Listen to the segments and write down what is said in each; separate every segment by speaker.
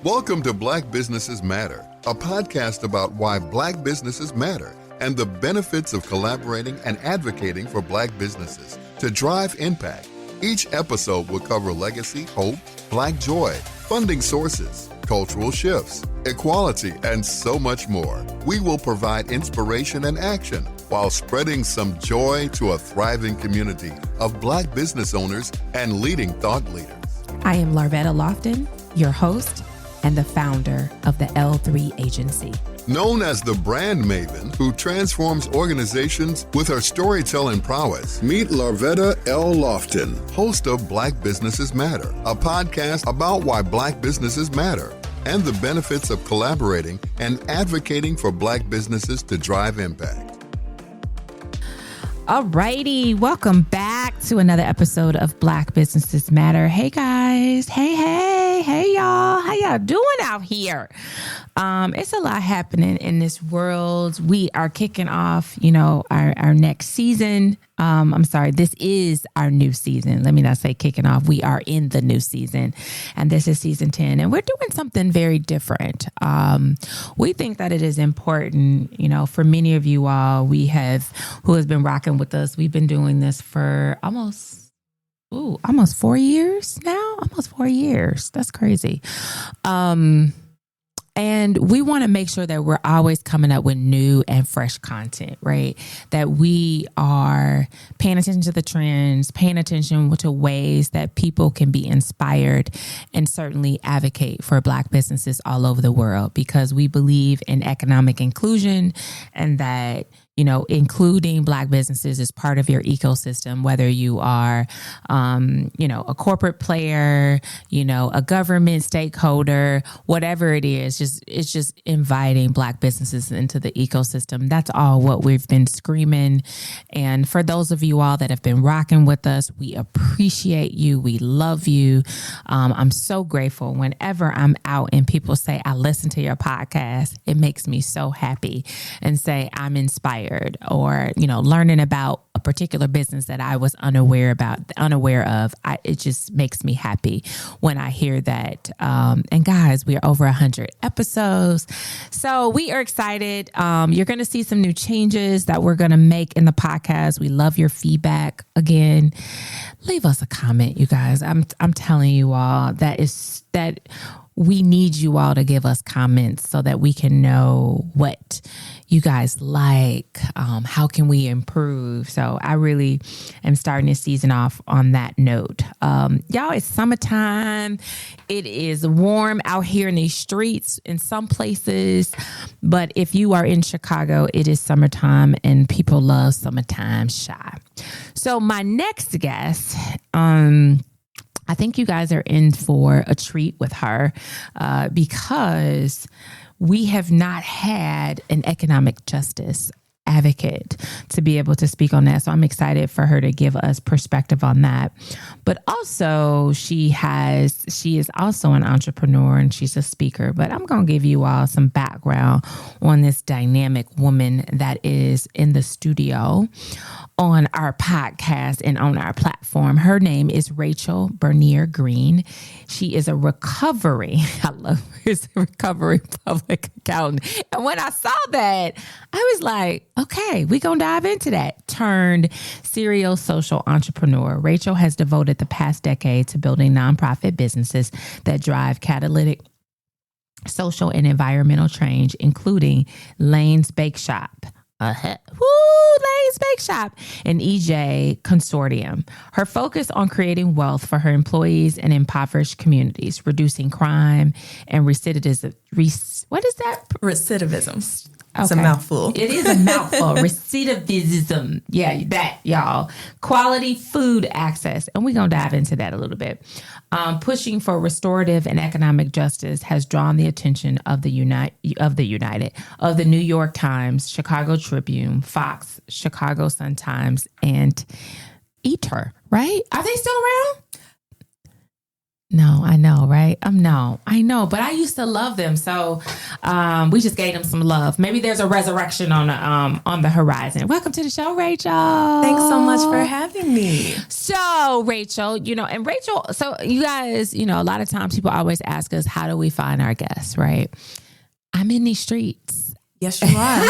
Speaker 1: Welcome to Black Businesses Matter, a podcast about why Black businesses matter and the benefits of collaborating and advocating for Black businesses to drive impact. Each episode will cover legacy, hope, Black joy, funding sources, cultural shifts, equality, and so much more. We will provide inspiration and action while spreading some joy to a thriving community of Black business owners and leading thought leaders.
Speaker 2: I am Larvetta Lofton, your host and the founder of the L3 Agency.
Speaker 1: Known as the brand maven who transforms organizations with her storytelling prowess, meet Larvetta L. Lofton, host of Black Businesses Matter, a podcast about why Black businesses matter and the benefits of collaborating and advocating for Black businesses to drive impact.
Speaker 2: All righty, welcome back to another episode of Black Businesses Matter. Hey guys, hey y'all, how y'all doing out here? It's a lot happening in this world. We are kicking off, our next season. This is our new season. Let me not say kicking off. We are in the new season, and this is season 10, and we're doing something very different. We think that it is important, for many of you all who has been rocking with us. We've been doing this for almost 4 years now. Almost 4 years. That's crazy. And we want to make sure that we're always coming up with new and fresh content, right? That we are paying attention to the trends, paying attention to ways that people can be inspired, and certainly advocate for Black businesses all over the world, because we believe in economic inclusion, and that including Black businesses is part of your ecosystem, whether you are, a corporate player, a government stakeholder, whatever it is, it's just inviting Black businesses into the ecosystem. That's all what we've been screaming. And for those of you all that have been rocking with us, we appreciate you. We love you. I'm so grateful whenever I'm out and people say, I listen to your podcast. It makes me so happy, and say I'm inspired, or, learning about a particular business that I was unaware of. It just makes me happy when I hear that. And guys, we are over 100 episodes. So we are excited. You're going to see some new changes that we're going to make in the podcast. We love your feedback. Again, leave us a comment, you guys. I'm telling you all that we need you all to give us comments so that we can know what you guys like. How can we improve? So I really am starting this season off on that note. Y'all, it's summertime. It is warm out here in these streets in some places. But if you are in Chicago, it is summertime, and people love summertime shy. So my next guest, I think you guys are in for a treat with her, because we have not had an economic justice advocate to be able to speak on that. So I'm excited for her to give us perspective on that. But also she is also an entrepreneur, and she's a speaker. But I'm going to give you all some background on this dynamic woman that is in the studio on our podcast and on our platform. Her name is Rachel Bernier Green. She is a recovering public accountant. And when I saw that, I was like, okay, we're going to dive into that. Turned serial social entrepreneur. Rachel has devoted the past decade to building nonprofit businesses that drive catalytic social and environmental change, including Laine's Bake Shop. Laine's Bake Shop and EJ Consortium. Her focus on creating wealth for her employees and impoverished communities, reducing crime and recidivism. What is that?
Speaker 3: Recidivism.
Speaker 2: Okay.
Speaker 3: It's a mouthful.
Speaker 2: It is a mouthful. Recidivism. Yeah, that, y'all. Quality food access. And we're going to dive into that a little bit. Pushing for restorative and economic justice has drawn the attention of the New York Times, Chicago Tribune, Fox, Chicago Sun-Times, and Eater, right? Are they still around? No, I know, right? I know, but I used to love them. So we just gave them some love. Maybe there's a resurrection on the horizon. Welcome to the show, Rachel.
Speaker 3: Thanks so much for having me.
Speaker 2: So, Rachel, so you guys, a lot of times people always ask us, how do we find our guests, right? I'm in these streets.
Speaker 3: Yes, you are.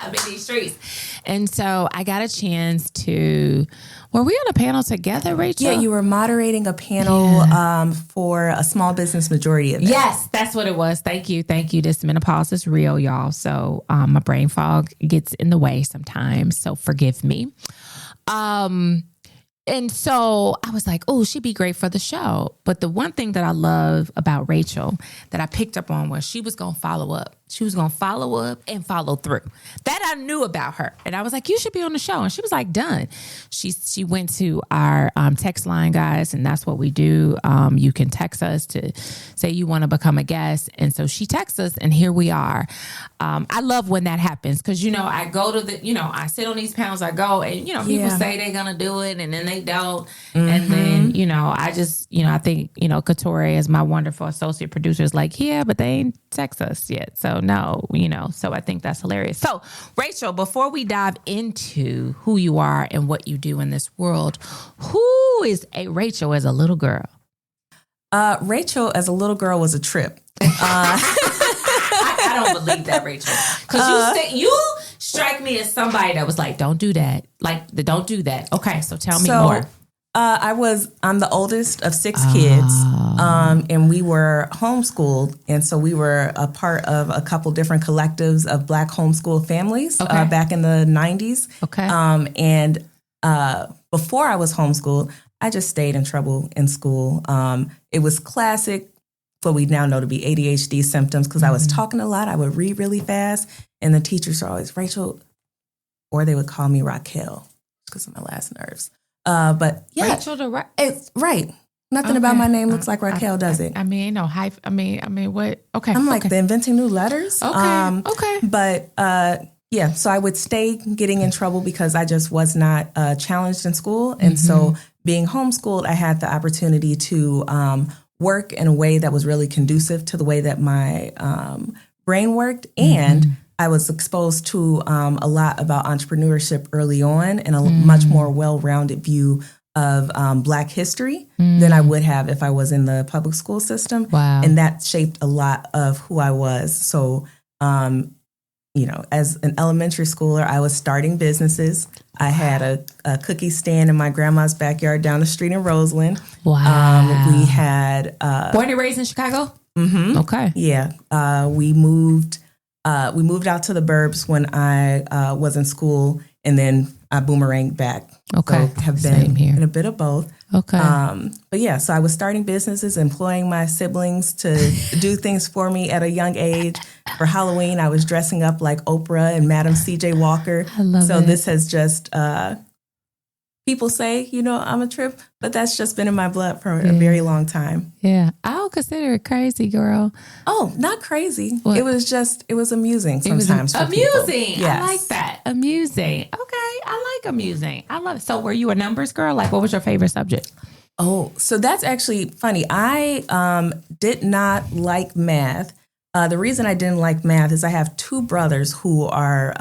Speaker 2: I'm in these streets. And so I got a chance to, were we on a panel together, Rachel?
Speaker 3: Yeah, you were moderating a panel for a small business majority event.
Speaker 2: Yes, that's what it was. Thank you. This menopause is real, y'all. So my brain fog gets in the way sometimes. So forgive me. And so I was like, oh, she'd be great for the show. But the one thing that I love about Rachel that I picked up on was she was going to follow up. She was going to follow up and follow through. That I knew about her. And I was like, you should be on the show. And she was like, done. She went to our text line, guys, and that's what we do. You can text us to say you want to become a guest. And so she texts us, and here we are. I love when that happens because, I go to I sit on these panels, I go, and, people say they're going to do it, and then they don't. Mm-hmm. And then, I just, I think, Katori is my wonderful associate producer is like, yeah, but they ain't text us yet. So no, so I think that's hilarious. So Rachel, before we dive into who you are and what you do in this world, who is a Rachel as a little girl?
Speaker 3: Rachel as a little girl was a trip.
Speaker 2: I don't believe that, Rachel. Because you strike me as somebody that was like, don't do that. Don't do that. Okay, so tell me more.
Speaker 3: I'm the oldest of 6 kids, and we were homeschooled. And so we were a part of a couple different collectives of Black homeschool families back in the 90s.
Speaker 2: Okay.
Speaker 3: And before I was homeschooled, I just stayed in trouble in school. It was classic, what we now know to be ADHD symptoms, because I was talking a lot. I would read really fast. And the teachers were always, Rachel, or they would call me Raquel because of my last nerves. But yeah,
Speaker 2: Rachel
Speaker 3: it's right. Nothing about my name looks like Raquel, does it?
Speaker 2: I mean, no hype. I mean, what? Okay.
Speaker 3: I'm like the inventing new letters.
Speaker 2: Okay. Okay.
Speaker 3: But yeah, so I would stay getting in trouble because I just was not challenged in school. And so being homeschooled, I had the opportunity to work in a way that was really conducive to the way that my brain worked. And I was exposed to a lot about entrepreneurship early on and a much more well-rounded view of Black history than I would have if I was in the public school system.
Speaker 2: Wow.
Speaker 3: And that shaped a lot of who I was. So, as an elementary schooler, I was starting businesses. I had a cookie stand in my grandma's backyard down the street in Roseland.
Speaker 2: Wow.
Speaker 3: We had...
Speaker 2: born and raised in Chicago?
Speaker 3: Mm-hmm.
Speaker 2: Okay.
Speaker 3: Yeah. We moved out to the burbs when I was in school, and then I boomeranged back.
Speaker 2: Okay.
Speaker 3: So have been in a bit of both.
Speaker 2: Okay.
Speaker 3: But yeah, so I was starting businesses, employing my siblings to do things for me at a young age. For Halloween, I was dressing up like Oprah and Madam C.J. Walker.
Speaker 2: I love it.
Speaker 3: This has just, people say, I'm a trip, but that's just been in my blood for a very long time.
Speaker 2: Yeah. I don't consider it crazy, girl.
Speaker 3: Oh, not crazy.
Speaker 2: What?
Speaker 3: It was amusing sometimes.
Speaker 2: Amusing.
Speaker 3: Yes.
Speaker 2: I like that. Amusing. Okay. I like amusing. I love it. So were you a numbers girl? Like, what was your favorite subject?
Speaker 3: Oh, so that's actually funny. I did not like math. The reason I didn't like math is I have 2 brothers who are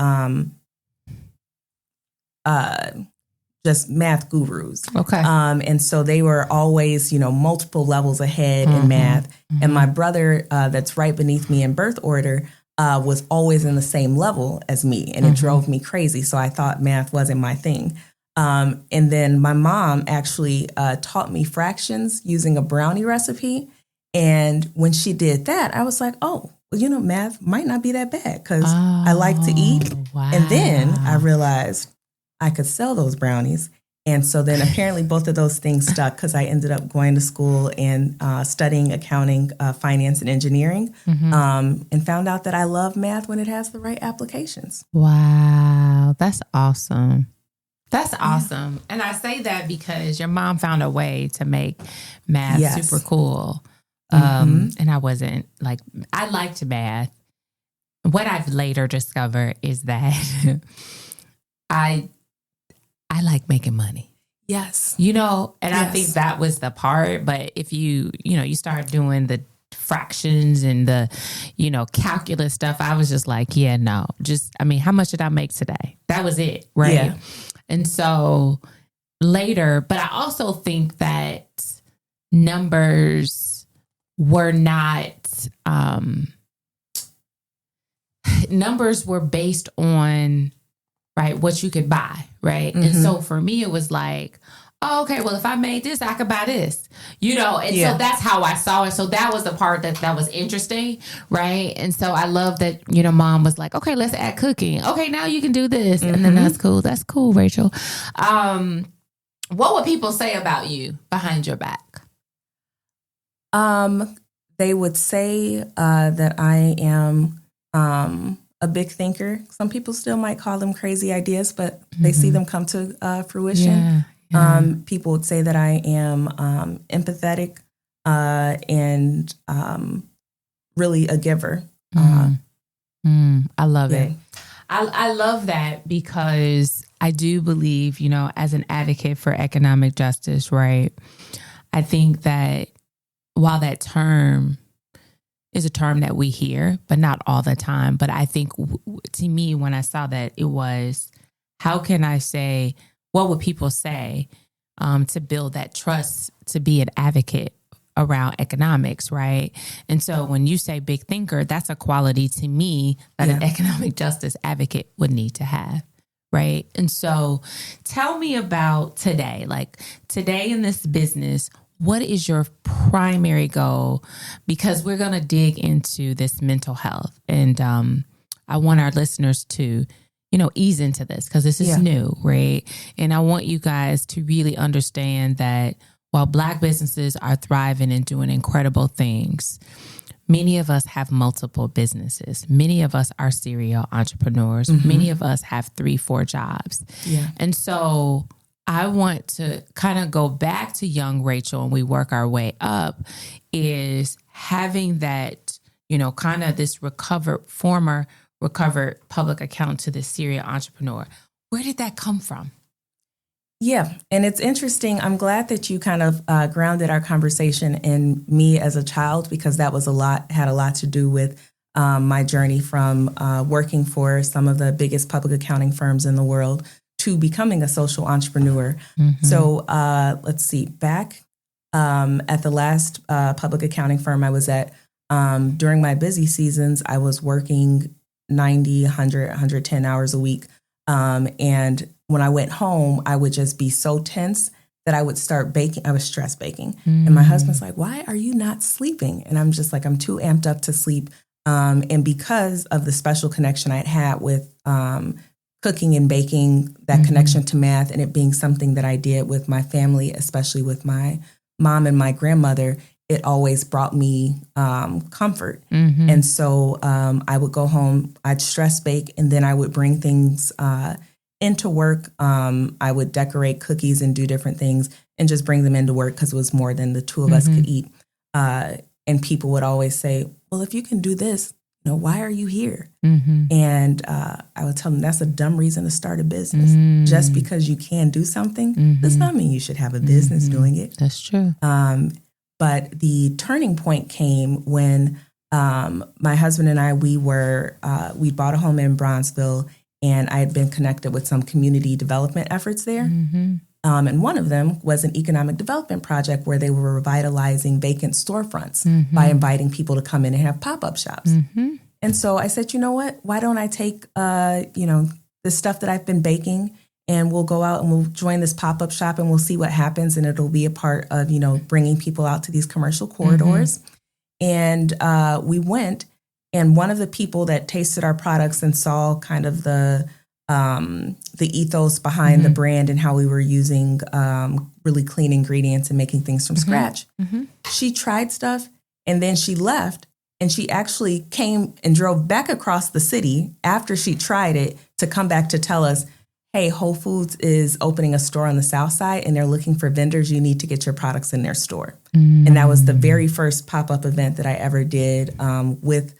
Speaker 3: just math gurus.
Speaker 2: Okay.
Speaker 3: And so they were always, multiple levels ahead in math. Mm-hmm. And my brother that's right beneath me in birth order was always in the same level as me. And it drove me crazy. So I thought math wasn't my thing. And then my mom actually taught me fractions using a brownie recipe. And when she did that, I was like, oh, well, math might not be that bad because I like to eat.
Speaker 2: Wow.
Speaker 3: And then I realized I could sell those brownies. And so then apparently both of those things stuck because I ended up going to school and studying accounting, finance, and engineering, and found out that I love math when it has the right applications.
Speaker 2: Wow. That's awesome. That's awesome. And I say that because your mom found a way to make math super cool. And I wasn't I liked math. What I've later discovered is that I like making money.
Speaker 3: Yes.
Speaker 2: And I
Speaker 3: Yes.
Speaker 2: think that was the part. But if you start doing the fractions and the, calculus stuff, I was just like, yeah, no, how much did I make today? That was it. Right.
Speaker 3: Yeah.
Speaker 2: And so later, but I also think that numbers were not, numbers were based on, right, what you could buy, right? And so for me, it was like, oh, okay, well, if I made this, I could buy this, and so that's how I saw it. So that was the part that was interesting, right? And so I love that, mom was like, okay, let's add cooking. Okay, now you can do this. And then that's cool. That's cool, Rachel. What would people say about you behind your back?
Speaker 3: They would say that I am a big thinker. Some people still might call them crazy ideas, but they see them come to fruition. People would say that I am empathetic and really a giver.
Speaker 2: I love it. I love that because I do believe, as an advocate for economic justice, right? I think that while that term is a term that we hear, but not all the time. But I think to me, when I saw that, it was, how can I say, what would people say to build that trust to be an advocate around economics, right? And so when you say big thinker, that's a quality to me that an economic justice advocate would need to have, right? And so tell me about today, like today in this business, what is your primary goal? Because we're going to dig into this mental health. And I want our listeners to, ease into this because this is new, right? And I want you guys to really understand that while Black businesses are thriving and doing incredible things, many of us have multiple businesses. Many of us are serial entrepreneurs. Many of us have 3-4 jobs. And so I want to kind of go back to young Rachel and we work our way up, is having that, kind of this former recovered public accountant to the serial entrepreneur. Where did that come from?
Speaker 3: Yeah. And it's interesting. I'm glad that you kind of grounded our conversation in me as a child, because that was had a lot to do with my journey from working for some of the biggest public accounting firms in the world to becoming a social entrepreneur. So let's see, back at the last public accounting firm I was at, during my busy seasons, I was working 90, 100, 110 hours a week. And when I went home, I would just be so tense that I would start baking. I was stress baking. And my husband's like, why are you not sleeping? And I'm just like, I'm too amped up to sleep. And because of the special connection I had with cooking and baking, that connection to math, and it being something that I did with my family, especially with my mom and my grandmother, it always brought me comfort. And so I would go home, I'd stress bake, and then I would bring things into work. I would decorate cookies and do different things and just bring them into work because it was more than the two of us could eat. And people would always say, well, if you can do this, why are you here? And I would tell them that's a dumb reason to start a business. Just because you can do something does not mean you should have a business doing it.
Speaker 2: That's true.
Speaker 3: But the turning point came when my husband and I, we bought a home in Bronzeville, and I had been connected with some community development efforts there. And one of them was an economic development project where they were revitalizing vacant storefronts by inviting people to come in and have pop-up shops. And so I said, you know what, why don't I take, the stuff that I've been baking, and we'll go out and we'll join this pop-up shop and we'll see what happens. And it'll be a part of, bringing people out to these commercial corridors. And we went, and one of the people that tasted our products and saw kind of the ethos behind the brand and how we were using really clean ingredients and making things from scratch. She tried stuff, and then she left, and she actually came and drove back across the city after she tried it to come back to tell us, hey, Whole Foods is opening a store on the South Side and they're looking for vendors. You need to get your products in their store. And that was the very first pop-up event that I ever did with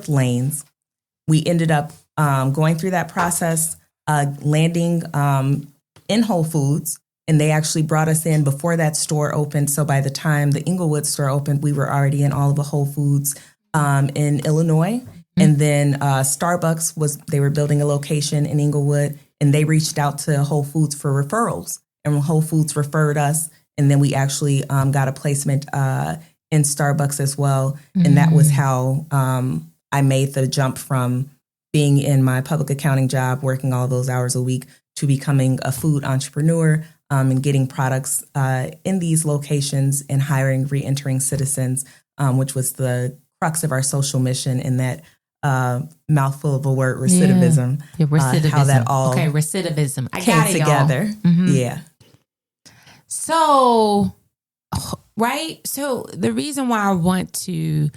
Speaker 3: Laine's. We ended up going through that process, landing in Whole Foods. And they actually brought us in before that store opened. So by the time the Inglewood store opened, we were already in all of the Whole Foods in Illinois. And then Starbucks they were building a location in Inglewood, and they reached out to Whole Foods for referrals. And Whole Foods referred us. And then we actually got a placement in Starbucks as well. And that was how I made the jump from being in my public accounting job, working all those hours a week, to becoming a food entrepreneur and getting products in these locations and hiring re-entering citizens, which was the crux of our social mission in that mouthful of a word, recidivism.
Speaker 2: Yeah, recidivism.
Speaker 3: How that all
Speaker 2: recidivism. I
Speaker 3: came
Speaker 2: got it,
Speaker 3: together.
Speaker 2: Mm-hmm.
Speaker 3: Yeah.
Speaker 2: So, right. So the reason why I want to,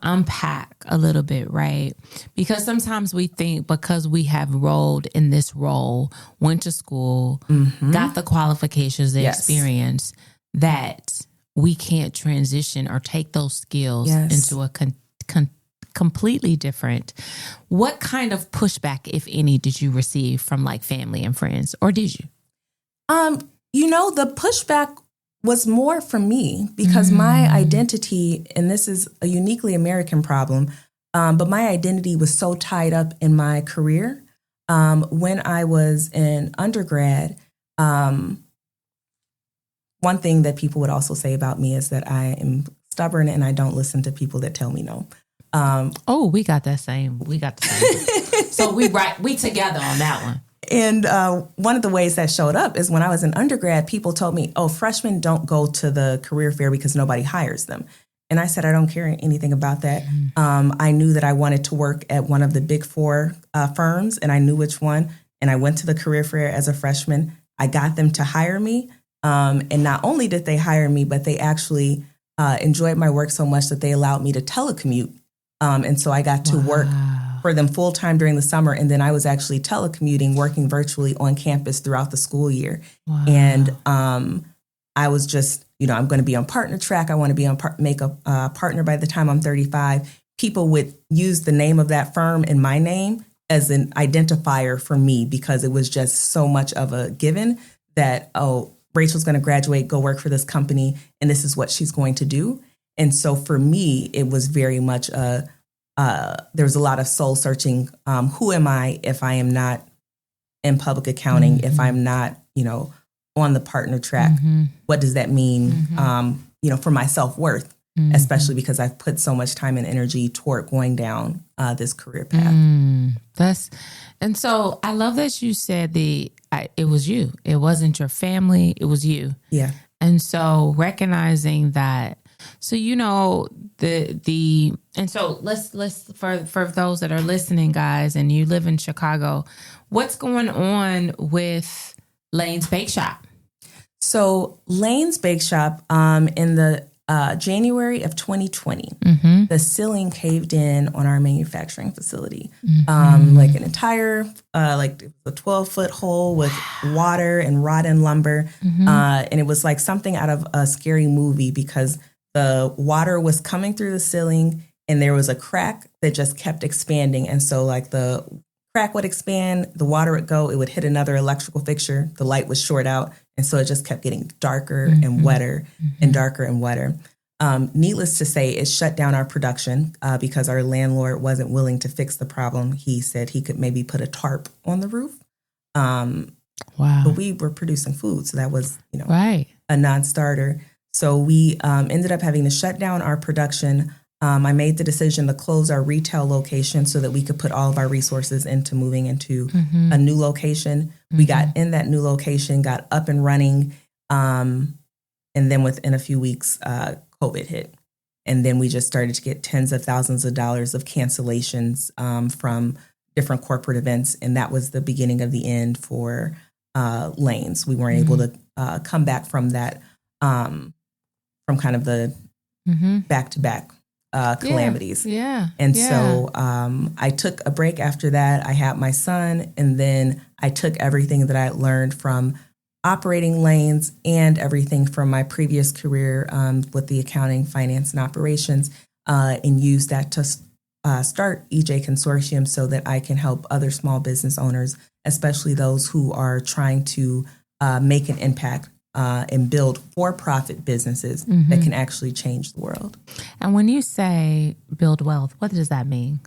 Speaker 2: unpack a little bit, right? Because sometimes we think because we have rolled in this role, went to school, got the qualifications, the experience, that we can't transition or take those skills into a completely different. What kind of pushback, if any, did you receive from like family and friends, or did you?
Speaker 3: The pushback was more from me because my identity, and this is a uniquely American problem, but my identity was so tied up in my career. When I was in undergrad, one thing that people would also say about me is that I am stubborn and I don't listen to people that tell me no.
Speaker 2: We got the same. So we together on that one.
Speaker 3: And one of the ways that showed up is when I was in undergrad, people told me, freshmen don't go to the career fair because nobody hires them. And I said, I don't care anything about that. I knew that I wanted to work at one of the big four firms, and I knew which one. And I went to the career fair as a freshman. I got them to hire me. And not only did they hire me, but they actually enjoyed my work so much that they allowed me to telecommute. And so I got to work for them full time during the summer. And then I was actually telecommuting, working virtually on campus throughout the school year. Wow. And I was just, I'm going to be on partner track. I want to be on make a partner by the time I'm 35. People would use the name of that firm and my name as an identifier for me because it was just so much of a given that, Rachel's going to graduate, go work for this company, and this is what she's going to do. And so for me, it was very much there was a lot of soul searching. Who am I if I am not in public accounting, if I'm not, on the partner track? What does that mean, for my self-worth, especially because I've put so much time and energy toward going down this career path.
Speaker 2: And so I love that you said it was you. It wasn't your family. It was you.
Speaker 3: Yeah.
Speaker 2: And so recognizing that, so, and so let's for those that are listening, guys, and you live in Chicago, what's going on with Laine's Bake Shop?
Speaker 3: So Laine's Bake Shop, in the January of 2020, the ceiling caved in on our manufacturing facility. Like an entire, like a 12-foot hole with water and rotten lumber. And it was like something out of a scary movie because the water was coming through the ceiling and there was a crack that just kept expanding. And so like the crack would expand, the water would go, it would hit another electrical fixture, the light would short out. And so it just kept getting darker and wetter and darker and wetter. Needless to say, it shut down our production because our landlord wasn't willing to fix the problem. He said he could maybe put a tarp on the roof. Wow. But we were producing food. So that was, a non-starter. So we ended up having to shut down our production. I made the decision to close our retail location so that we could put all of our resources into moving into a new location. We got in that new location, got up and running. And then within a few weeks, COVID hit. And then we just started to get tens of thousands of dollars of cancellations from different corporate events. And that was the beginning of the end for Laine's. We weren't able to come back from that, from kind of the back-to-back calamities. So I took a break after that. I had my son, and then I took everything that I learned from operating Laine's and everything from my previous career with the accounting, finance, and operations, and used that to start EJ Consortium so that I can help other small business owners especially those who are trying to make an impact and build for-profit businesses that can actually change the world.
Speaker 2: And when you say build wealth, what does that mean?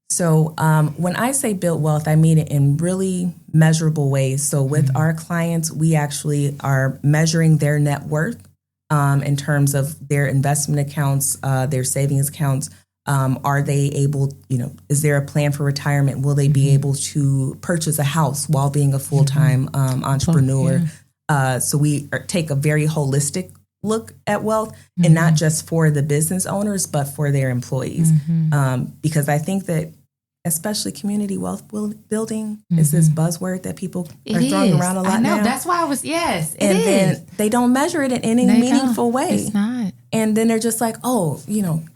Speaker 3: So when I say build wealth, I mean it in really measurable ways. So with our clients, we actually are measuring their net worth in terms of their investment accounts, their savings accounts. Are they able, is there a plan for retirement? Will they be able to purchase a house while being a full-time entrepreneur? So we take a very holistic look at wealth and not just for the business owners, but for their employees. Because I think that especially community wealth building is this buzzword that people are throwing around a lot.
Speaker 2: I know.
Speaker 3: Now.
Speaker 2: That's why I was, yes.
Speaker 3: Then they don't measure it in any meaningful way.
Speaker 2: It's not.
Speaker 3: And then they're just like, oh,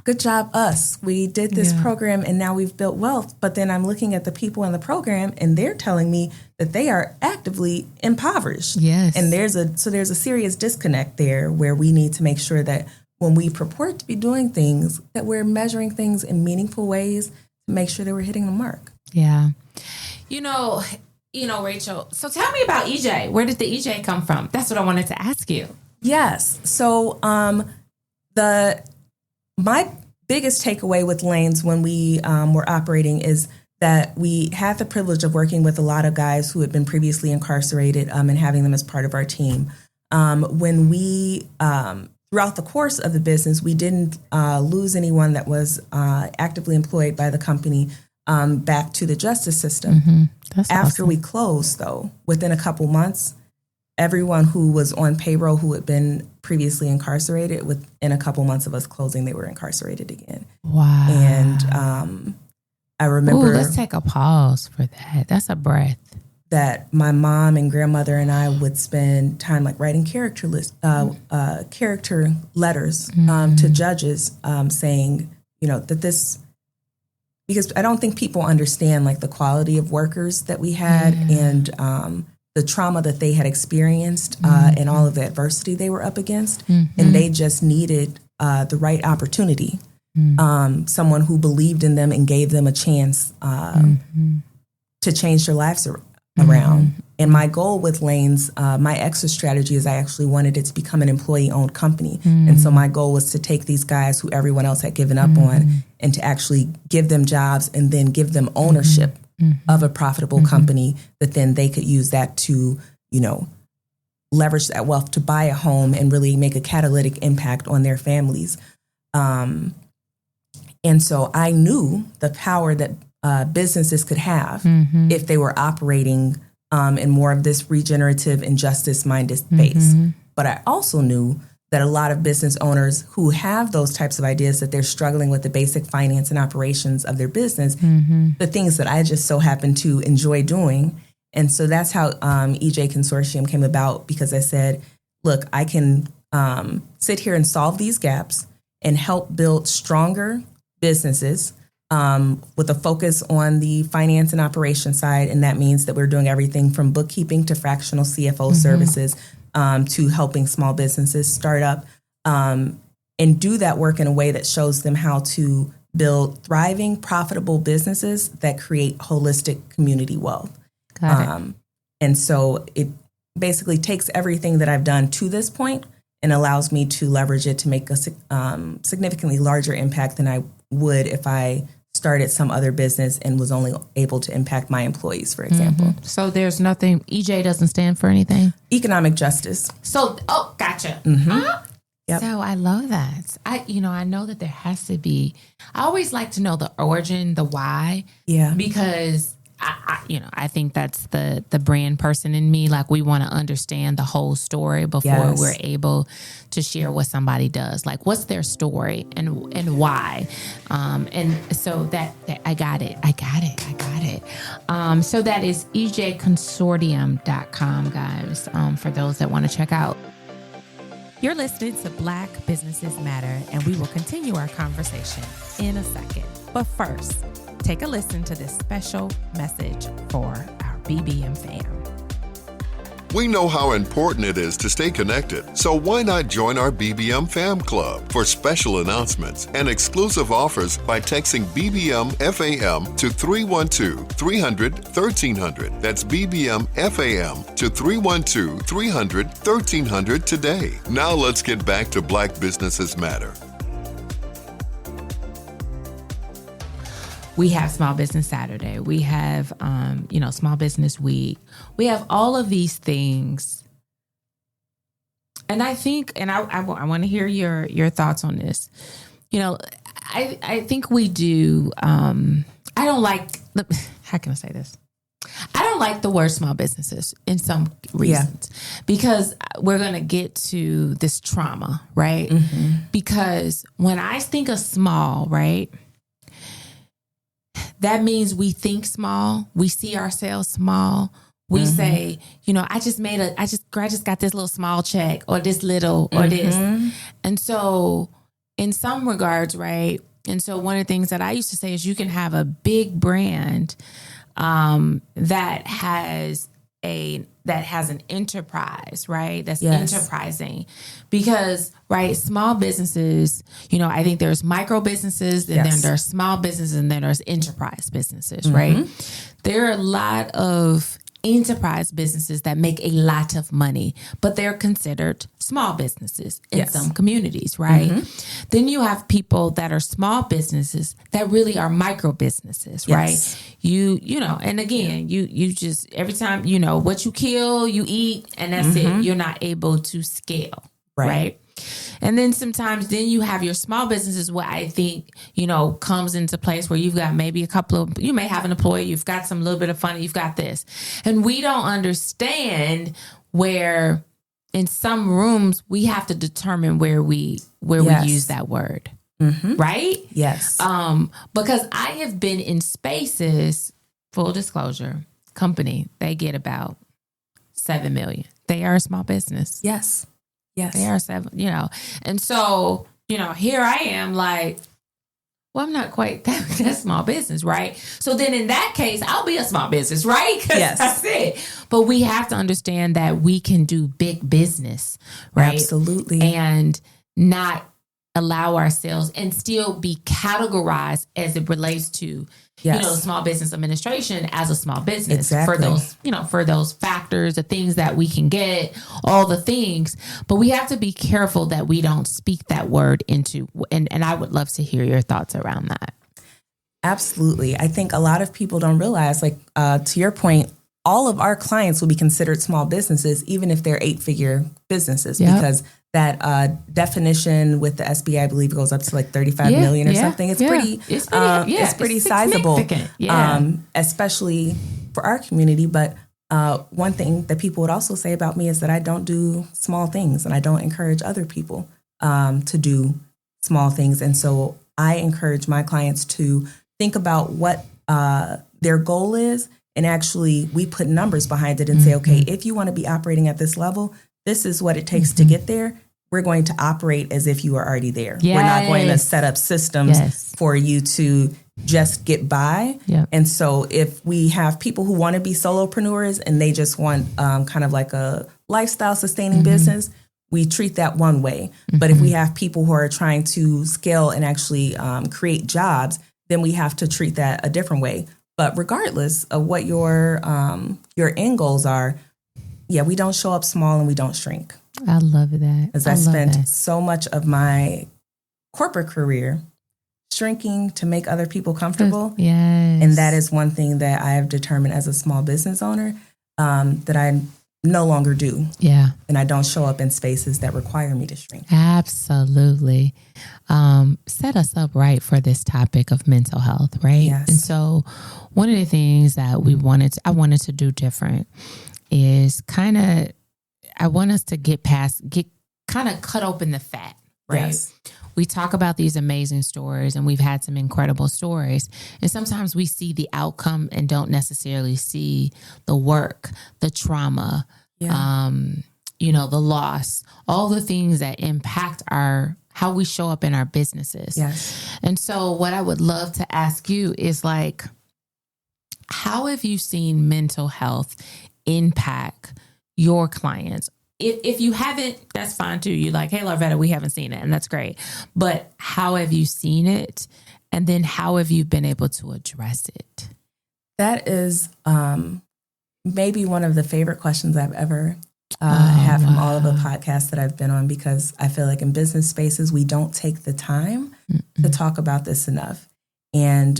Speaker 3: good job us. We did this program and now we've built wealth. But then I'm looking at the people in the program and they're telling me that they are actively impoverished.
Speaker 2: Yes.
Speaker 3: And there's a serious disconnect there where we need to make sure that when we purport to be doing things, that we're measuring things in meaningful ways to make sure that we're hitting the mark.
Speaker 2: Yeah. Rachel, so tell me about EJ. Where did the EJ come from? That's what I wanted to ask you.
Speaker 3: Yes. So my biggest takeaway with Laine's when we were operating is that we had the privilege of working with a lot of guys who had been previously incarcerated and having them as part of our team. When we, throughout the course of the business, we didn't lose anyone that was actively employed by the company back to the justice system. After we closed, though, within a couple months, everyone who was on payroll who had been previously incarcerated, within a couple months of us closing, they were incarcerated again.
Speaker 2: Wow.
Speaker 3: And I remember...
Speaker 2: Ooh, let's take a pause for that. That's a breath.
Speaker 3: That my mom and grandmother and I would spend time writing character letters to judges saying, that this... Because I don't think people understand the quality of workers that we had and the trauma that they had experienced and all of the adversity they were up against. And they just needed the right opportunity. Someone who believed in them and gave them a chance to change their lives around. And my goal with Laine's, my exit strategy is I actually wanted it to become an employee-owned company. And so my goal was to take these guys who everyone else had given up on and to actually give them jobs and then give them ownership of a profitable company that then they could use that to, leverage that wealth to buy a home and really make a catalytic impact on their families. And so I knew the power that businesses could have if they were operating in more of this regenerative and justice-minded space. But I also knew that a lot of business owners who have those types of ideas that they're struggling with the basic finance and operations of their business, the things that I just so happen to enjoy doing. And so that's how EJ Consortium came about, because I said, look, I can sit here and solve these gaps and help build stronger businesses with a focus on the finance and operations side. And that means that we're doing everything from bookkeeping to fractional CFO services to helping small businesses start up and do that work in a way that shows them how to build thriving, profitable businesses that create holistic community wealth.
Speaker 2: Got it.
Speaker 3: And so it basically takes everything that I've done to this point and allows me to leverage it to make a significantly larger impact than I would if I started some other business and was only able to impact my employees, for example.
Speaker 2: So there's nothing, EJ doesn't stand for anything?
Speaker 3: Economic justice.
Speaker 2: So, gotcha.
Speaker 3: Yep.
Speaker 2: So I love that. I know that there has to be, I always like to know the origin, the why.
Speaker 3: Yeah.
Speaker 2: Because I think that's the brand person in me. We want to understand the whole story before we're able to share what somebody does. What's their story and why? And so that I got it. So that is ejconsortium.com, guys, for those that want to check out. You're listening to Black Businesses Matter, and we will continue our conversation in a second. But first, take a listen to this special message for our BBM fam.
Speaker 1: We know how important it is to stay connected, so why not join our BBM Fam Club for special announcements and exclusive offers by texting BBM FAM to 312-300-1300. That's BBM FAM to 312-300-1300 today. Now let's get back to Black Businesses Matter.
Speaker 2: We have Small Business Saturday. We have, Small Business Week. We have all of these things. And I think, and I want to hear your thoughts on this. I think we do. I don't like, how can I say this? I don't like the word small businesses in some reasons because we're going to get to this trauma, right? Mm-hmm. Because when I think of small, right, that means we think small. We see ourselves small. We say, I just got this little small check or this little or this. And so in some regards, right? And so one of the things that I used to say is you can have a big brand that has an enterprise, right? That's enterprising because, right, small businesses, I think there's micro businesses and then there's small businesses and then there's enterprise businesses, right? There are a lot of enterprise businesses that make a lot of money, but they're considered small businesses in some communities, right? Then you have people that are small businesses that really are micro businesses, right? And again, you just, every time, what you kill, you eat, and that's it. You're not able to scale, right? And then sometimes then you have your small businesses where I think, comes into place where you've got maybe you may have an employee, you've got some little bit of funding, you've got this. And we don't understand where in some rooms we have to determine where we use that word. Right?
Speaker 3: Yes.
Speaker 2: Because I have been in spaces, full disclosure, company, they get about 7 million. They are a small business.
Speaker 3: Yes.
Speaker 2: They are 7, And so, here I am like, well, I'm not quite that small business, right? So then in that case, I'll be a small business, right?
Speaker 3: Yes.
Speaker 2: That's it. But we have to understand that we can do big business, right?
Speaker 3: Absolutely.
Speaker 2: And not allow ourselves and still be categorized as it relates to, small business administration as a small business for those, for those factors, the things that we can get, all the things. But we have to be careful that we don't speak that word into, and I would love to hear your thoughts around that.
Speaker 3: Absolutely. I think a lot of people don't realize, to your point, all of our clients will be considered small businesses, even if they're 8-figure businesses, because that definition with the SBA, I believe, goes up to like 35 million or something. It's pretty sizable, especially for our community. But one thing that people would also say about me is that I don't do small things, and I don't encourage other people to do small things. And so I encourage my clients to think about what their goal is, and actually we put numbers behind it and say, okay, if you want to be operating at this level, this is what it takes to get there. We're going to operate as if you are already there. We're not going to set up systems for you to just get by. And so if we have people who want to be solopreneurs and they just want kind of like a lifestyle sustaining business, we treat that one way. But if we have people who are trying to scale and actually create jobs, then we have to treat that a different way. But regardless of what your end goals are, we don't show up small and we don't shrink.
Speaker 2: I love that.
Speaker 3: Because I spent so much of my corporate career shrinking to make other people comfortable. And that is one thing that I have determined as a small business owner that I no longer do. And I don't show up in spaces that require me to shrink.
Speaker 2: Absolutely. Set us up right for this topic of mental health, right? And so one of the things that I wanted to do different is I want us to get kind of cut open the fat, right? We talk about these amazing stories, and we've had some incredible stories. And sometimes we see the outcome and don't necessarily see the work, the trauma, the loss, all the things that impact how we show up in our businesses. And so what I would love to ask you is how have you seen mental health impact your clients? If you haven't, that's fine too. You're like, hey, Larvetta, we haven't seen it, and that's great. But how have you seen it? And then how have you been able to address it?
Speaker 3: That is maybe one of the favorite questions I've ever had from all of the podcasts that I've been on, because I feel like in business spaces, we don't take the time to talk about this enough. And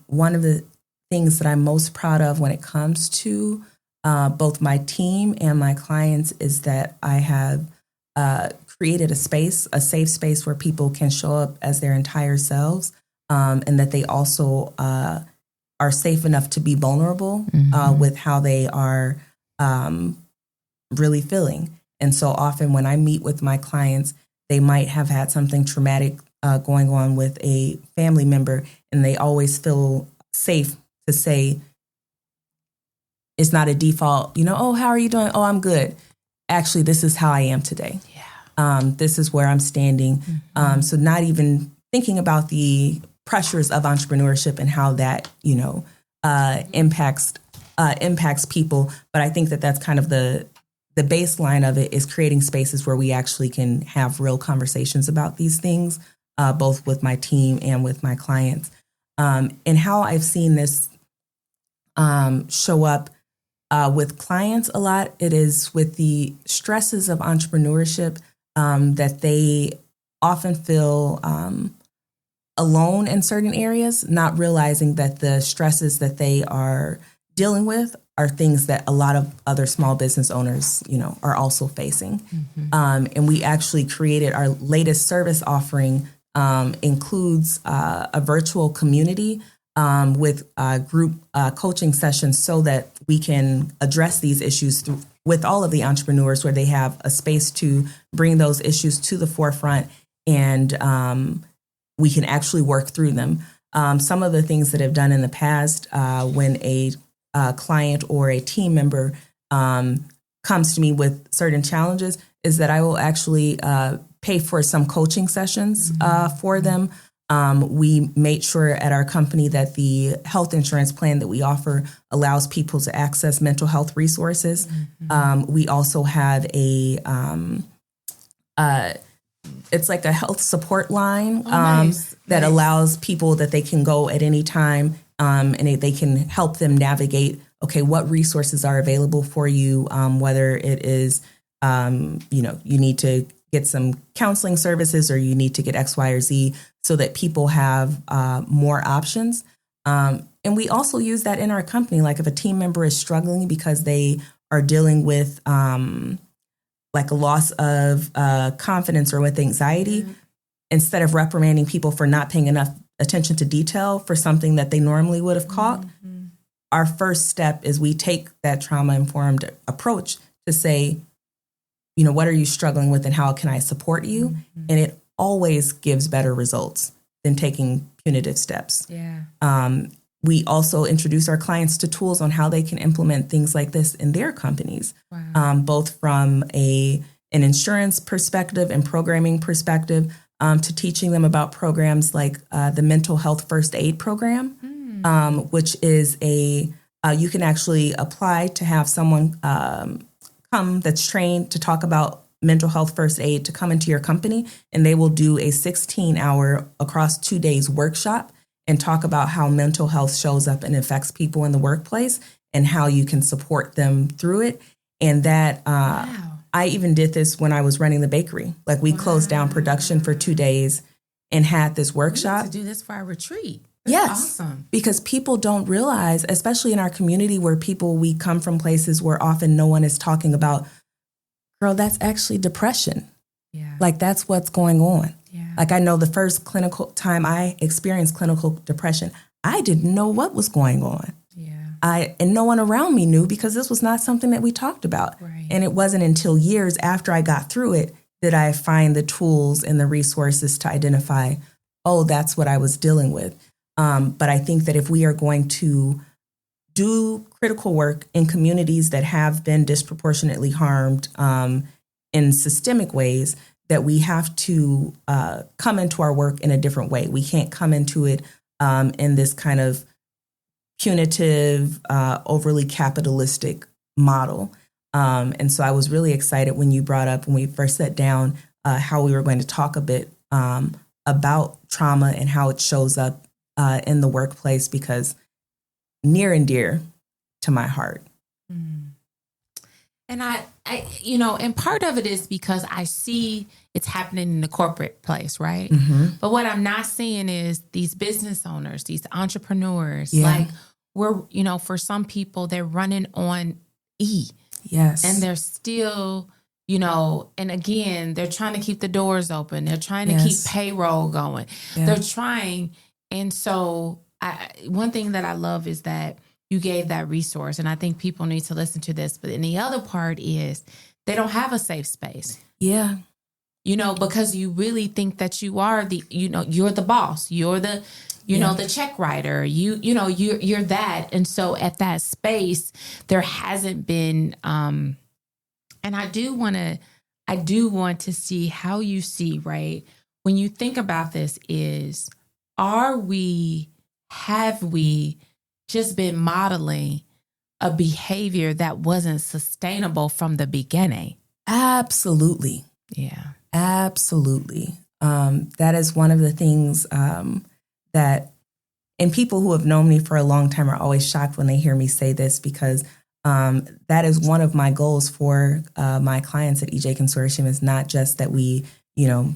Speaker 3: one of the things that I'm most proud of when it comes to both my team and my clients is that I have created a safe space where people can show up as their entire selves, and that they also are safe enough to be vulnerable with how they are really feeling. And so often when I meet with my clients, they might have had something traumatic going on with a family member, and they always feel safe to say, it's not a default, oh, how are you doing? Oh, I'm good. Actually, this is how I am today. Yeah. This is where I'm standing. So not even thinking about the pressures of entrepreneurship and how that, impacts people. But I think that that's kind of the baseline of it, is creating spaces where we actually can have real conversations about these things, both with my team and with my clients. And how I've seen this show up with clients a lot, it is with the stresses of entrepreneurship, that they often feel alone in certain areas, not realizing that the stresses that they are dealing with are things that a lot of other small business owners, are also facing. And we actually created our latest service offering, includes a virtual community with group coaching sessions, so that we can address these issues with all of the entrepreneurs, where they have a space to bring those issues to the forefront, and we can actually work through them. Some of the things that I've done in the past, when a client or a team member comes to me with certain challenges, is that I will actually pay for some coaching sessions for them. We made sure at our company that the health insurance plan that we offer allows people to access mental health resources. We also have it's like a health support line that allows people that they can go at any time, and they can help them navigate, okay, what resources are available for you, whether it is, you need to get some counseling services, or you need to get X, Y, or Z, so that people have more options. And we also use that in our company. Like if a team member is struggling because they are dealing with like a loss of confidence or with anxiety, instead of reprimanding people for not paying enough attention to detail for something that they normally would have caught, our first step is we take that trauma-informed approach to say, what are you struggling with and how can I support you? And it always gives better results than taking punitive steps. We also introduce our clients to tools on how they can implement things like this in their companies, both from an insurance perspective and programming perspective, to teaching them about programs like the mental health first aid program, which is you can actually apply to have someone come that's trained to talk about mental health first aid to come into your company, and they will do a 16-hour across 2 days workshop and talk about how mental health shows up and affects people in the workplace and how you can support them through it. And that I even did this when I was running the bakery. Like we closed down production for 2 days and had this workshop.
Speaker 2: We need to do this for our retreat.
Speaker 3: Yes,
Speaker 2: awesome.
Speaker 3: Because people don't realize, especially in our community where we come from places where often no one is talking about, girl, that's actually depression.
Speaker 2: Yeah.
Speaker 3: Like that's what's going on.
Speaker 2: Yeah.
Speaker 3: Like I know the first clinical time I experienced clinical depression, I didn't know what was going on.
Speaker 2: Yeah.
Speaker 3: And no one around me knew, because this was not something that we talked about.
Speaker 2: Right.
Speaker 3: And it wasn't until years after I got through it that I find the tools and the resources to identify, oh, that's what I was dealing with. But I think that if we are going to do critical work in communities that have been disproportionately harmed in systemic ways, that we have to come into our work in a different way. We can't come into it in this kind of punitive, overly capitalistic model. And so I was really excited when you brought up, when we first sat down, how we were going to talk a bit about trauma and how it shows up in the workplace, because near and dear to my heart.
Speaker 2: And I, and part of it is because I see it's happening in the corporate place, right? But what I'm not seeing is these business owners, these entrepreneurs, like for some people, they're running on E.
Speaker 3: Yes.
Speaker 2: And they're still, and again, they're trying to keep the doors open. They're trying to keep payroll going. Yeah. They're trying. And so one thing that I love is that you gave that resource, and I think people need to listen to this. But then the other part is they don't have a safe space.
Speaker 3: Yeah.
Speaker 2: Because you really think that you are you're the boss. You're the, the check writer. You're that. And so at that space, there hasn't been, and I do want to see how you see, right? When you think about this have we just been modeling a behavior that wasn't sustainable from the beginning?
Speaker 3: Absolutely.
Speaker 2: Yeah.
Speaker 3: Absolutely. That is one of the things that, and people who have known me for a long time are always shocked when they hear me say this, because that is one of my goals for my clients at EJ Consortium, is not just that we,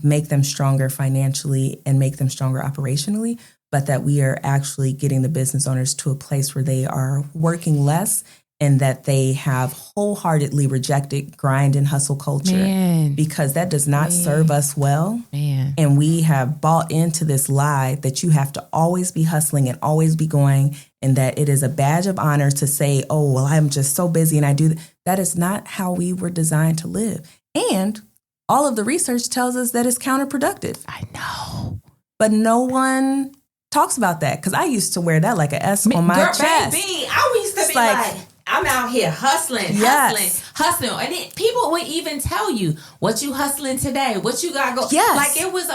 Speaker 3: make them stronger financially and make them stronger operationally, but that we are actually getting the business owners to a place where they are working less and that they have wholeheartedly rejected grind and hustle culture, because that does not serve us well. And we have bought into this lie that you have to always be hustling and always be going, and that it is a badge of honor to say, oh, well, I'm just so busy and I do. That is not how we were designed to live. And all of the research tells us that it's counterproductive.
Speaker 2: I know.
Speaker 3: But no one talks about that, because I used to wear that like an S on my chest.
Speaker 2: Baby, I used to be like I'm out here hustling. And then people would even tell you, what you hustling today? What you got go?
Speaker 3: Yes.
Speaker 2: Like it was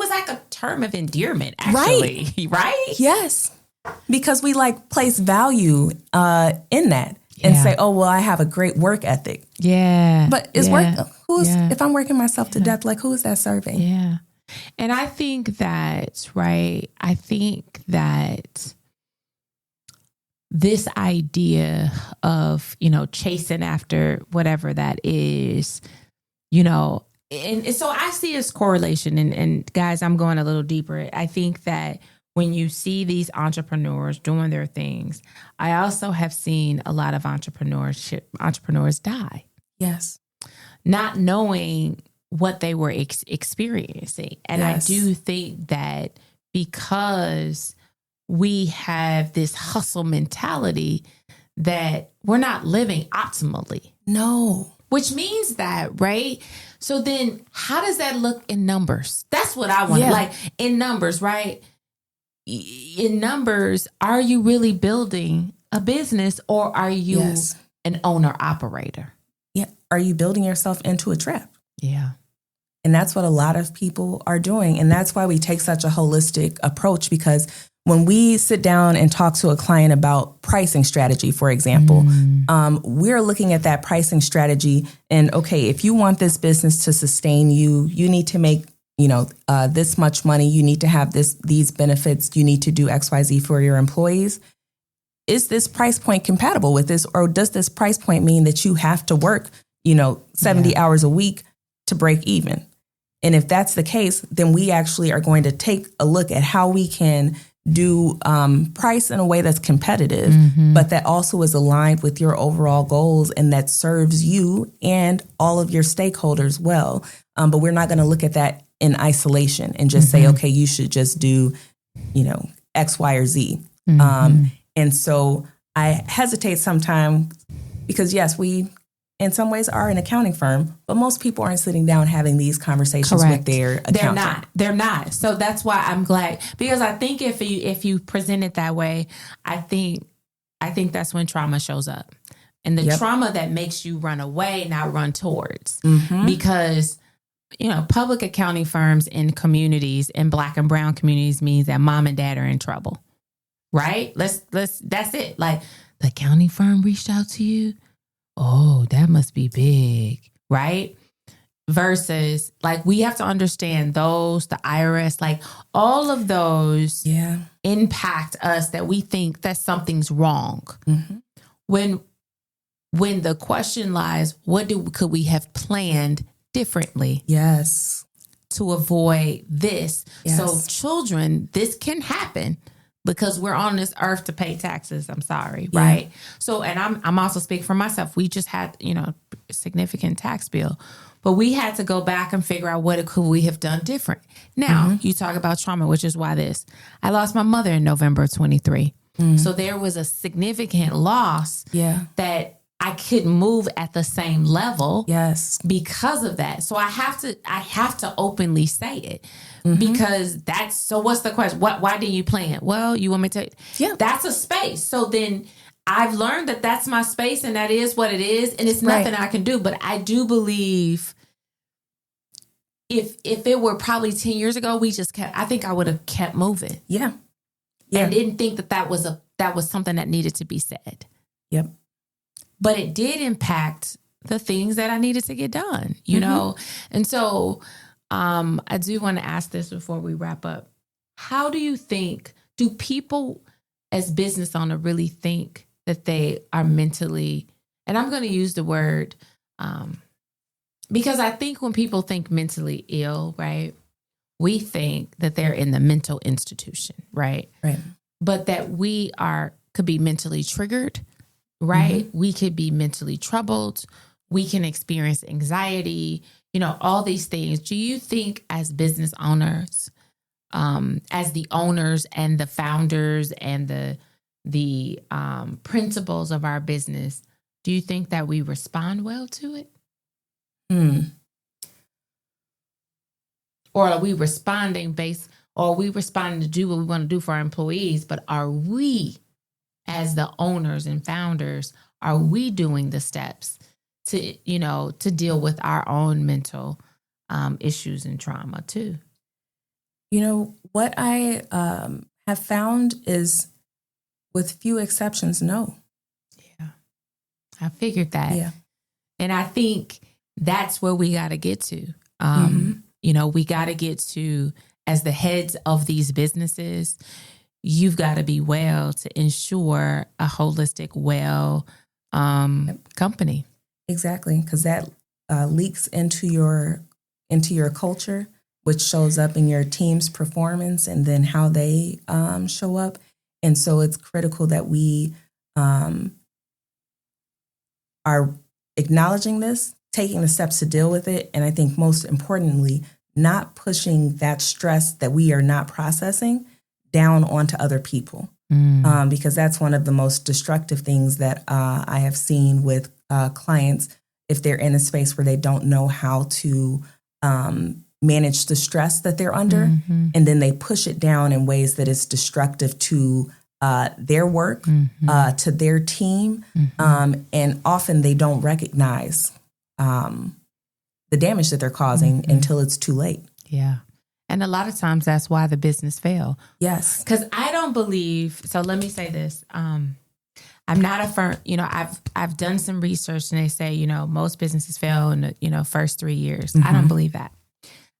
Speaker 2: like a term of endearment, actually. Right?
Speaker 3: Yes. Because we place value in that and say, oh, well, I have a great work ethic.
Speaker 2: Yeah.
Speaker 3: But is work, if I'm working myself to death, who is that serving?
Speaker 2: Yeah. And I think that, this idea of, chasing after whatever that is, and so I see this correlation, and guys, I'm going a little deeper. I think that when you see these entrepreneurs doing their things, I also have seen a lot of entrepreneurs die.
Speaker 3: Yes.
Speaker 2: Not knowing what they were experiencing. And I do think that because we have this hustle mentality, that we're not living optimally.
Speaker 3: No.
Speaker 2: Which means that, right? So then how does that look in numbers? That's what I want. In numbers, right? In numbers, are you really building a business, or are you an owner operator?
Speaker 3: Yeah. Are you building yourself into a trap?
Speaker 2: Yeah.
Speaker 3: And that's what a lot of people are doing. And that's why we take such a holistic approach, because when we sit down and talk to a client about pricing strategy, for example, we're looking at that pricing strategy and, okay, if you want this business to sustain you, you need to make, this much money, you need to have these benefits, you need to do XYZ for your employees. Is this price point compatible with this? Or does this price point mean that you have to work, 70 hours a week to break even? And if that's the case, then we actually are going to take a look at how we can do price in a way that's competitive, but that also is aligned with your overall goals and that serves you and all of your stakeholders well. But we're not going to look at that in isolation and just say, okay, you should just do, X, Y, or Z. And so I hesitate sometimes because, yes, we in some ways are an accounting firm, but most people aren't sitting down having these conversations with their accountant.
Speaker 2: They're not. So that's why I'm glad, because I think if you present it that way, I think that's when trauma shows up, and the trauma that makes you run away, not run towards, because public accounting firms in communities, in Black and brown communities, means that mom and dad are in trouble, right? That's it. Like, the accounting firm reached out to you. oh, that must be big, right? Versus like we have to understand those, the IRS, like all of those impact us that we think that something's wrong.
Speaker 3: Mm-hmm.
Speaker 2: When the question lies, could we have planned differently?
Speaker 3: Yes.
Speaker 2: To avoid this.
Speaker 3: Yes.
Speaker 2: So children, this can happen because we're on this earth to pay taxes. I'm sorry.
Speaker 3: Yeah.
Speaker 2: Right. So, and I'm also speaking for myself. We just had, a significant tax bill, but we had to go back and figure out what could we have done different. Now you talk about trauma, which is why I lost my mother in November of 23. So there was a significant loss that I couldn't move at the same level because of that. So I have to openly say it because so what's the question? Why didn't you plan? Well, you want me to? Yeah. That's a space. So then I've learned that that's my space and that is what it is. And it's nothing I can do. But I do believe if it were probably 10 years ago, I think I would have kept moving.
Speaker 3: Yeah.
Speaker 2: And didn't think that was something that needed to be said.
Speaker 3: Yep.
Speaker 2: But it did impact the things that I needed to get done, you know? And so I do want to ask this before we wrap up. How do people as business owner really think that they are mentally, and I'm going to use the word, because I think when people think mentally ill, right, we think that they're in the mental institution, right? Right. But that we could be mentally triggered, right? We could be mentally troubled. We can experience anxiety, all these things. Do you think as business owners, as the owners and the founders and the principals of our business, do you think that we respond well to it? Or are we responding to do what we want to do for our employees, but are we, as the owners and founders, are we doing the steps to deal with our own mental issues and trauma too?
Speaker 3: What I have found is, with few exceptions, no.
Speaker 2: Yeah, I figured that.
Speaker 3: Yeah.
Speaker 2: And I think that's where we got to get to. We got to get to, as the heads of these businesses, you've got to be well to ensure a holistic, company.
Speaker 3: Exactly, because that leaks into your culture, which shows up in your team's performance and then how they show up. And so it's critical that we are acknowledging this, taking the steps to deal with it, and I think most importantly, not pushing that stress that we are not processing down onto other people. Because that's one of the most destructive things that I have seen with clients if they're in a space where they don't know how to manage the stress that they're under. And then they push it down in ways that is destructive to their work, to their team. And often they don't recognize the damage that they're causing until it's too late.
Speaker 2: Yeah. And a lot of times that's why the business fail.
Speaker 3: Yes.
Speaker 2: Because I don't believe, so let me say this. I'm not a firm, I've done some research and they say, most businesses fail in the, first 3 years. I don't believe that.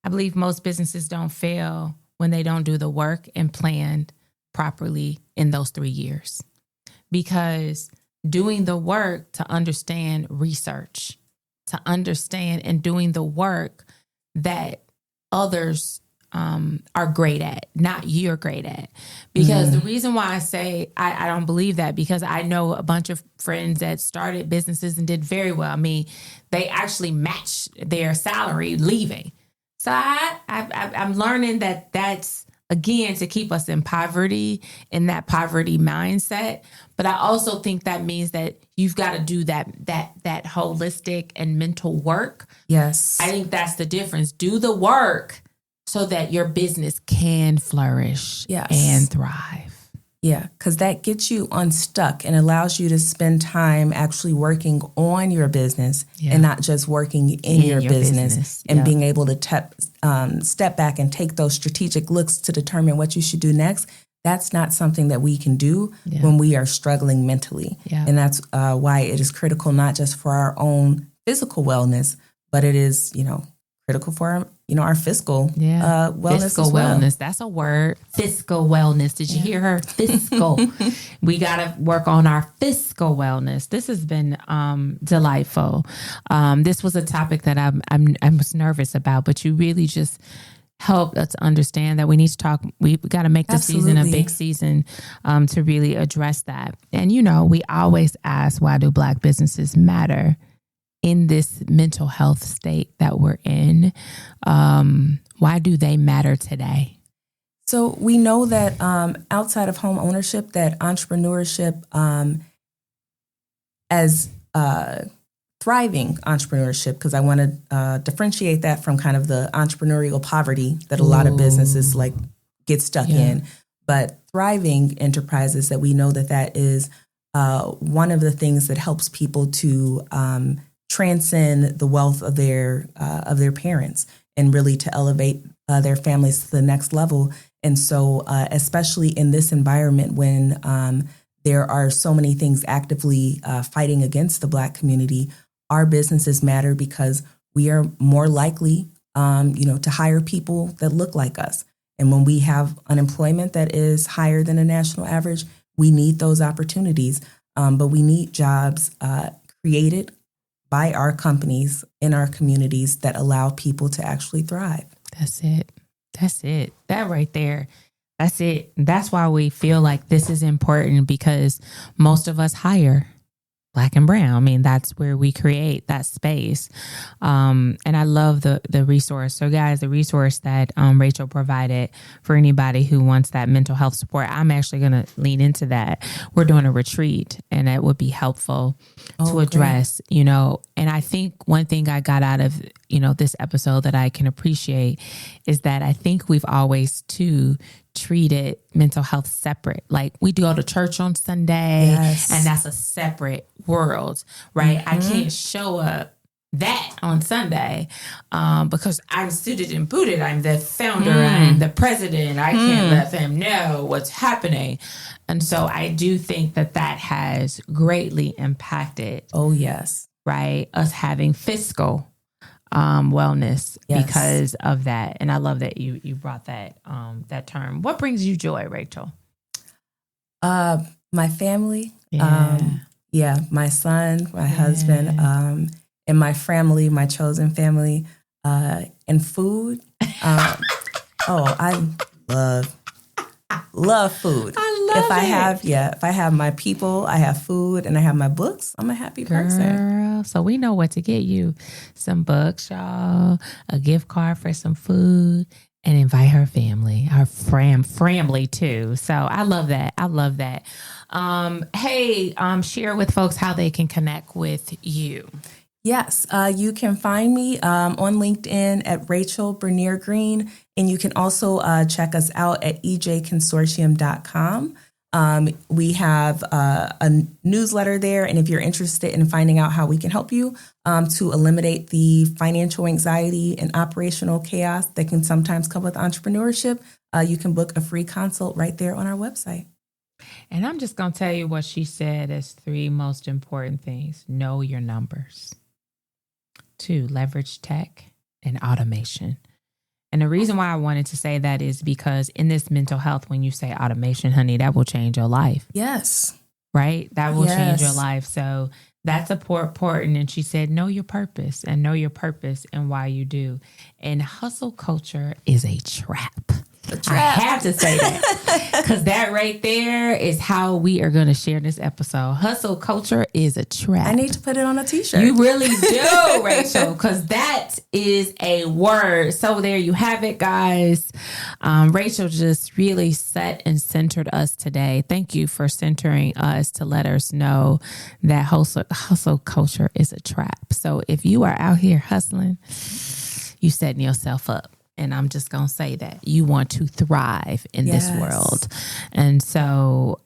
Speaker 2: I believe most businesses don't fail when they don't do the work and plan properly in those 3 years. Because doing the work to understand research, to understand and doing the work that others are great at, not you're great at. Because the reason why I say I don't believe that, because I know a bunch of friends that started businesses and did very well. I mean, they actually matched their salary leaving. So I'm learning that that's, again, to keep us in poverty, in that poverty mindset. But I also think that means that you've got to do that holistic and mental work.
Speaker 3: Yes.
Speaker 2: I think that's the difference. Do the work so that your business can flourish and thrive.
Speaker 3: Yeah, because that gets you unstuck and allows you to spend time actually working on your business and not just working in your business. And being able to step back and take those strategic looks to determine what you should do next. that's not something that we can do
Speaker 2: Yeah.
Speaker 3: when we are struggling mentally.
Speaker 2: Yeah.
Speaker 3: And that's why it is critical, not just for our own physical wellness, but it is, critical for our fiscal wellness
Speaker 2: Fiscal
Speaker 3: as well.
Speaker 2: wellness. That's a word. Fiscal wellness. Did you hear her? Fiscal. We got to work on our fiscal wellness. This has been delightful. This was a topic that I was nervous about, but you really just helped us understand that we need to talk. We got to make this season a big season to really address that. And, we always ask, why do Black businesses matter in this mental health state that we're in? Why do they matter today?
Speaker 3: So we know that outside of home ownership, that entrepreneurship as thriving entrepreneurship, because I want to differentiate that from kind of the entrepreneurial poverty that a lot of businesses get stuck in. But thriving enterprises, that we know that is one of the things that helps people to transcend the wealth of their parents and really to elevate their families to the next level. And so, especially in this environment when there are so many things actively fighting against the Black community, our businesses matter because we are more likely, to hire people that look like us. And when we have unemployment that is higher than a national average, we need those opportunities. But we need jobs created by our companies in our communities that allow people to actually thrive.
Speaker 2: That's it. That right there. That's it. That's why we feel like this is important, because most of us hire Black and brown. I mean, that's where we create that space. And I love the resource. So guys, the resource that Rachel provided for anybody who wants that mental health support, I'm actually going to lean into that. We're doing a retreat, and it would be helpful to address, and I think one thing I got out of, this episode that I can appreciate is that I think we've always treated mental health separate. Like, we go to church on Sunday, and that's a separate world, right? I can't show up that on Sunday because I'm suited and booted. I'm the founder. I'm the president. I can't let them know what's happening. And so I do think that has greatly impacted.
Speaker 3: Oh, yes.
Speaker 2: Right. Us having fiscal wellness because of that. And I love that you brought that term. What brings you joy, Rachel?
Speaker 3: My family. My son, my husband, and my family, my chosen family, and food. I love food. If I have my people, I have food, and I have my books, I'm a happy person.
Speaker 2: So we know what to get you. Some books, y'all, a gift card for some food, and invite her family, her family too. So I love that. Share with folks how they can connect with you.
Speaker 3: Yes, you can find me on LinkedIn at Rachel Bernier Green, and you can also check us out at EJConsortium.com. We have a newsletter there, and if you're interested in finding out how we can help you to eliminate the financial anxiety and operational chaos that can sometimes come with entrepreneurship, you can book a free consult right there on our website.
Speaker 2: And I'm just going to tell you what she said as 3 most important things. Know your numbers. 2, leverage tech and automation. And the reason why I wanted to say that is because in this mental health, when you say automation, honey, that will change your life.
Speaker 3: Yes.
Speaker 2: Right? That will change your life. So that's important. And she said, know your purpose and why you do. And hustle culture is a trap. I have to say that because that right there is how we are going to share this episode. Hustle culture is a trap.
Speaker 3: I need to put it on a t-shirt.
Speaker 2: You really do, Rachel, because that is a word. So there you have it, guys. Rachel just really set and centered us today. Thank you for centering us to let us know that hustle culture is a trap. So if you are out here hustling, you setting yourself up And I'm just going to say that you want to thrive in this world. And so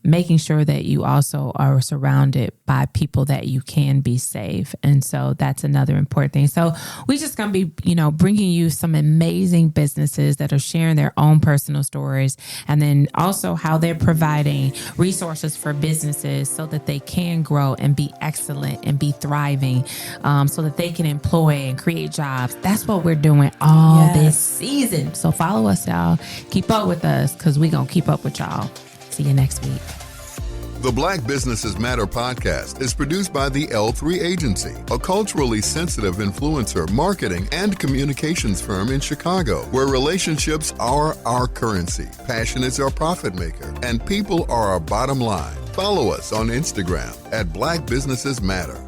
Speaker 2: making sure that you also are surrounded by people that you can be safe. And so that's another important thing. So we're just going to be, bringing you some amazing businesses that are sharing their own personal stories, and then also how they're providing resources for businesses so that they can grow and be excellent and be thriving, so that they can employ and create jobs. That's what we're doing all this season. So follow us, y'all. Keep up with us, because we're going to keep up with y'all. See you next week.
Speaker 1: The Black Businesses Matter podcast is produced by the L3 Agency, a culturally sensitive influencer, marketing, and communications firm in Chicago, where relationships are our currency, passion is our profit maker, and people are our bottom line. Follow us on Instagram at Black Businesses Matter.